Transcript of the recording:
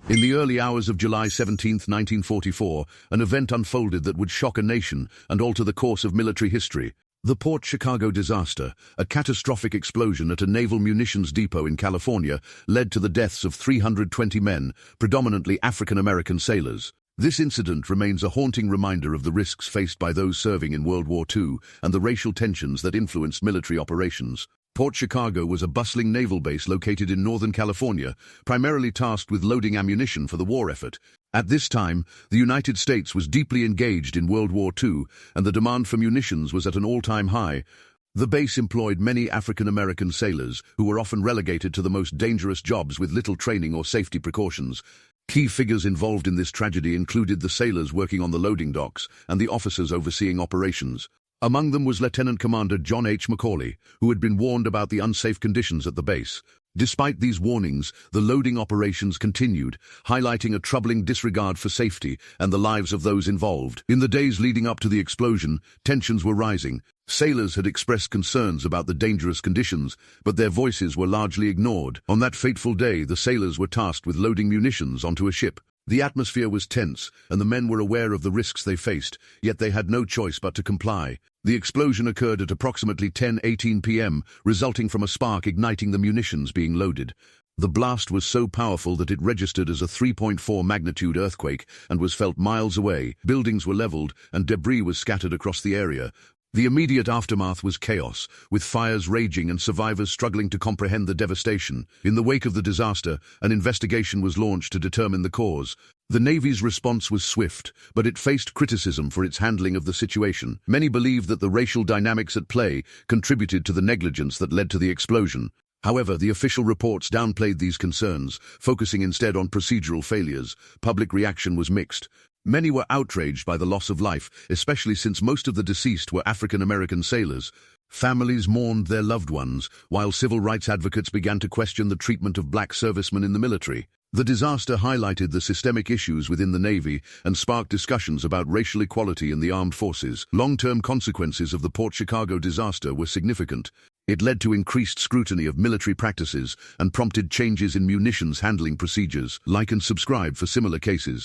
In the early hours of July 17, 1944, an event unfolded that would shock a nation and alter the course of military history. The Port Chicago disaster, a catastrophic explosion at a naval munitions depot in California, led to the deaths of 320 men, predominantly African-American sailors. This incident remains a haunting reminder of the risks faced by those serving in World War II and the racial tensions that influenced military operations. Port Chicago was a bustling naval base located in Northern California, primarily tasked with loading ammunition for the war effort. At this time, the United States was deeply engaged in World War II, and the demand for munitions was at an all-time high. The base employed many African-American sailors, who were often relegated to the most dangerous jobs with little training or safety precautions. Key figures involved in this tragedy included the sailors working on the loading docks and the officers overseeing operations. Among them was Lieutenant Commander John H. McCauley, who had been warned about the unsafe conditions at the base. Despite these warnings, the loading operations continued, highlighting a troubling disregard for safety and the lives of those involved. In the days leading up to the explosion, tensions were rising. Sailors had expressed concerns about the dangerous conditions, but their voices were largely ignored. On that fateful day, the sailors were tasked with loading munitions onto a ship. The atmosphere was tense, and the men were aware of the risks they faced, yet they had no choice but to comply. The explosion occurred at approximately 10:18 p.m., resulting from a spark igniting the munitions being loaded. The blast was so powerful that it registered as a 3.4 magnitude earthquake and was felt miles away. Buildings were leveled, and debris was scattered across the area. The immediate aftermath was chaos, with fires raging and survivors struggling to comprehend the devastation. In the wake of the disaster, an investigation was launched to determine the cause. The Navy's response was swift, but it faced criticism for its handling of the situation. Many believed that the racial dynamics at play contributed to the negligence that led to the explosion. However, the official reports downplayed these concerns, focusing instead on procedural failures. Public reaction was mixed. Many were outraged by the loss of life, especially since most of the deceased were African-American sailors. Families mourned their loved ones, while civil rights advocates began to question the treatment of black servicemen in the military. The disaster highlighted the systemic issues within the Navy and sparked discussions about racial equality in the armed forces. Long-term consequences of the Port Chicago disaster were significant. It led to increased scrutiny of military practices and prompted changes in munitions handling procedures. Like and subscribe for similar cases.